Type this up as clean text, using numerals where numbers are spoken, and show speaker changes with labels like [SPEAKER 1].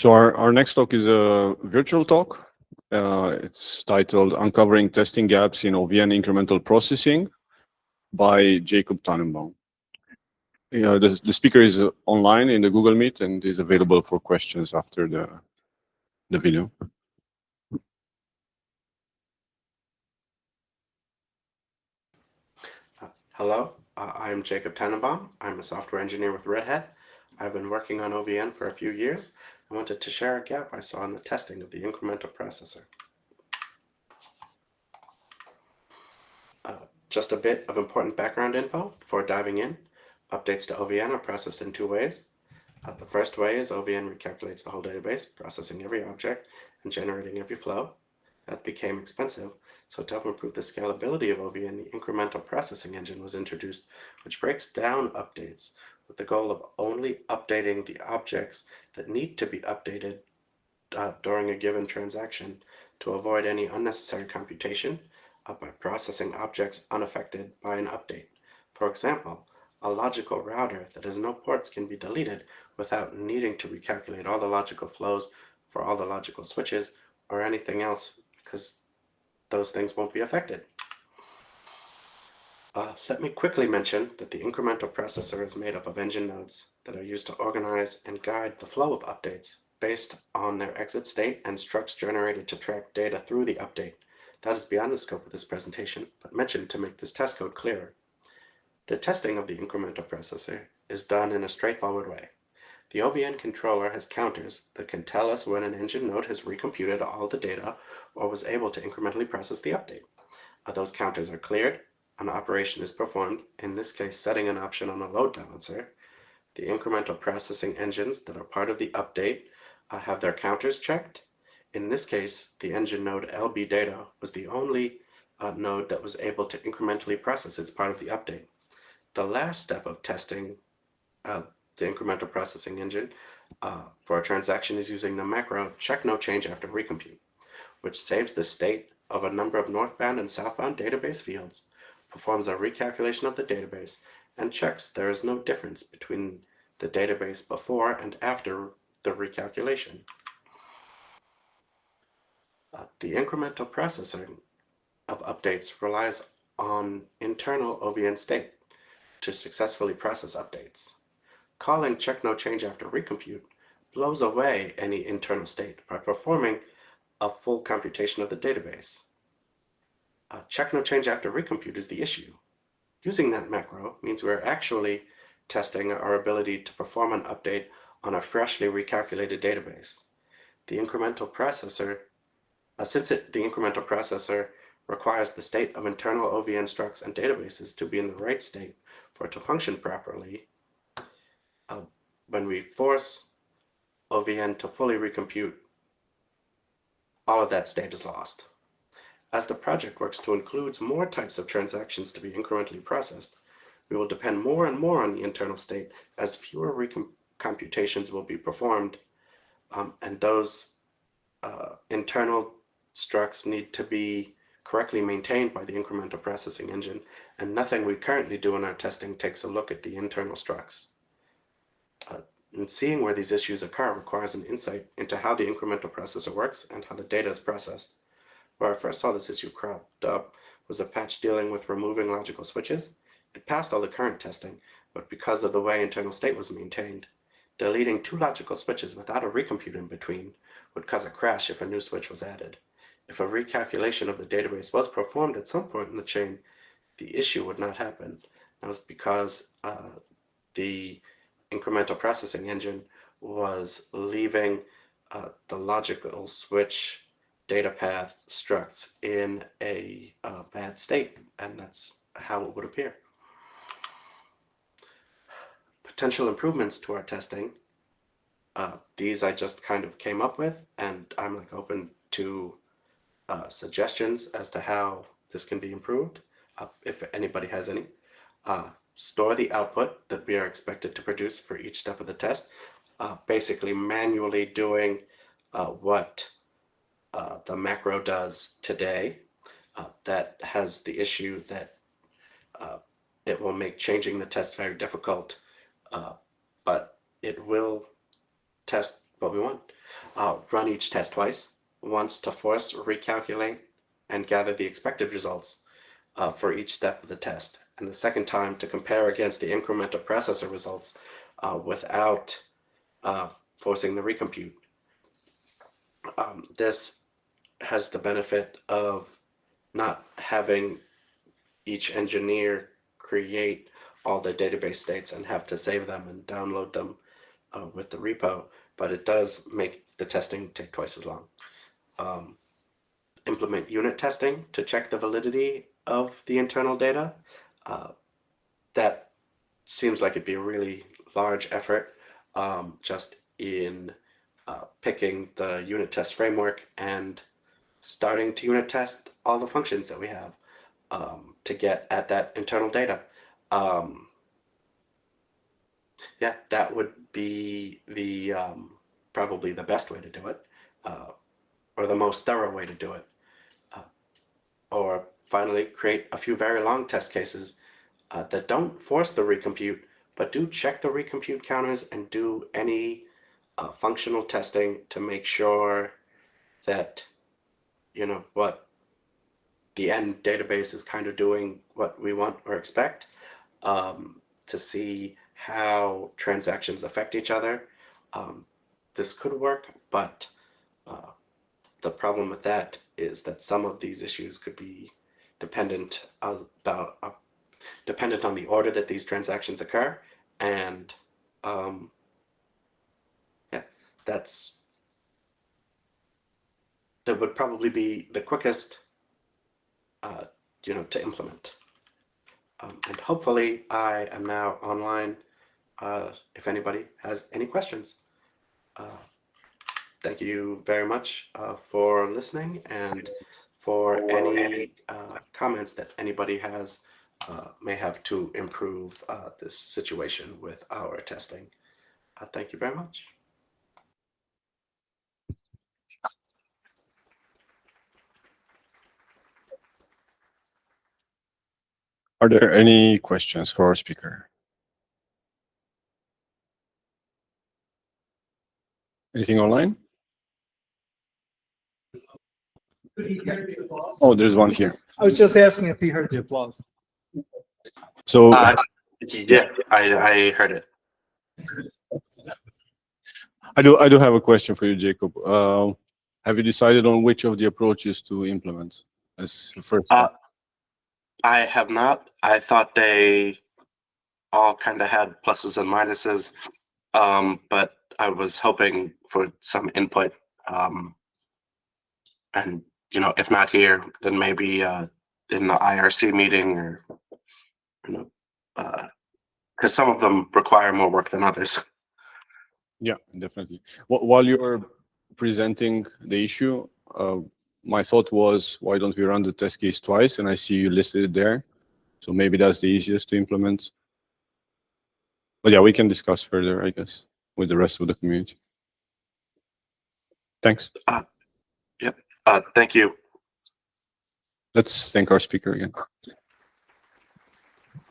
[SPEAKER 1] So our next talk is a virtual talk. It's titled Uncovering Testing Gaps in OVN Incremental Processing by Jacob Tannenbaum. The speaker is online in the Google Meet and is available for questions after the video.
[SPEAKER 2] Hello, I'm Jacob Tannenbaum. I'm a software engineer with Red Hat. I've been working on OVN for a few years. I wanted to share a gap I saw in the testing of the incremental processor. Just a bit of important background info before diving in. Updates to OVN are processed in two ways. The first way is OVN recalculates the whole database, processing every object and generating every flow. That became expensive, so to help improve the scalability of OVN, the incremental processing engine was introduced, which breaks down updates with the goal of only updating the objects that need to be updated during a given transaction to avoid any unnecessary computation by processing objects unaffected by an update. For example, a logical router that has no ports can be deleted without needing to recalculate all the logical flows for all the logical switches or anything else, because those things won't be affected. Let me quickly mention that the incremental processor is made up of engine nodes that are used to organize and guide the flow of updates based on their exit state and structs generated to track data through the update. That is beyond the scope of this presentation, but mentioned to make this test code clearer. The testing of the incremental processor is done in a straightforward way. The OVN controller has counters that can tell us when an engine node has recomputed all the data or was able to incrementally process the update. Those counters are cleared, an operation is performed, in this case setting an option on a load balancer. The incremental processing engines that are part of the update have their counters checked. In this case, the engine node LB data was the only node that was able to incrementally process its part of the update. The last step of testing the incremental processing engine for a transaction is using the macro check no change after recompute, which saves the state of a number of northbound and southbound database fields, performs a recalculation of the database, and checks there is no difference between the database before and after the recalculation. The incremental processing of updates relies on internal OVN state to successfully process updates. Calling check no change after recompute blows away any internal state by performing a full computation of the database. Check no change after recompute is the issue. Using that macro means we're actually testing our ability to perform an update on a freshly recalculated database. The incremental processor, the incremental processor requires the state of internal OVN structs and databases to be in the right state for it to function properly. When we force OVN to fully recompute, all of that state is lost. As the project works to include more types of transactions to be incrementally processed, we will depend more and more on the internal state as fewer computations will be performed, and those internal structs need to be correctly maintained by the incremental processing engine, and nothing we currently do in our testing takes a look at the internal structs. And seeing where these issues occur requires an insight into how the incremental processor works and how the data is processed. Where I first saw this issue cropped up was a patch dealing with removing logical switches. It passed all the current testing, but because of the way internal state was maintained, deleting two logical switches without a recompute in between would cause a crash if a new switch was added. If a recalculation of the database was performed at some point in the chain, the issue would not happen. That was because the incremental processing engine was leaving the logical switch data path structs in a bad state, and that's how it would appear. Potential improvements to our testing, these I just kind of came up with, and I'm open to suggestions as to how this can be improved, if anybody has any. Store the output that we are expected to produce for each step of the test, basically manually doing what the macro does today. That has the issue that it will make changing the test very difficult, but it will test what we want. Run each test twice, once to force, recalculate, and gather the expected results for each step of the test, and the second time to compare against the incremental processor results without forcing the recompute. This has the benefit of not having each engineer create all the database states and have to save them and download them with the repo, but it does make the testing take twice as long. Implement unit testing to check the validity of the internal data. That seems like it'd be a really large effort just in picking the unit test framework and starting to unit test all the functions that we have to get at that internal data. Yeah, that would be the probably the best way to do it, or the most thorough way to do it. Or finally, create a few very long test cases that don't force the recompute, but do check the recompute counters and do any functional testing to make sure that, you know, what the end database is kind of doing what we want or expect, to see how transactions affect each other. This could work, but the problem with that is that some of these issues could be dependent on the order that these transactions occur, and yeah, that would probably be the quickest, you know, to implement. And hopefully, I am now online. If anybody has any questions. Thank you very much for listening, and for any comments that anybody has may have to improve this situation with our testing. Thank you very much.
[SPEAKER 1] Are there any questions for our speaker? Anything online? Oh, there's one here.
[SPEAKER 3] I was just asking if he heard the applause.
[SPEAKER 1] So
[SPEAKER 2] Yeah, I heard it.
[SPEAKER 1] I do have a question for you, Jacob. Have you decided on which of the approaches to implement as the first step?
[SPEAKER 2] I have not. I thought they all kind of had pluses and minuses, but I was hoping for some input. And, you know, if not here, then maybe in the IRC meeting, or, you know, because some of them require more work than others.
[SPEAKER 1] Yeah, definitely. While you're presenting the issue, my thought was, why don't we run the test case twice? And I see you listed it there. So maybe that's the easiest to implement. But yeah, we can discuss further, I guess, with the rest of the community. Thanks.
[SPEAKER 2] Yep. Thank you.
[SPEAKER 1] Let's thank our speaker again.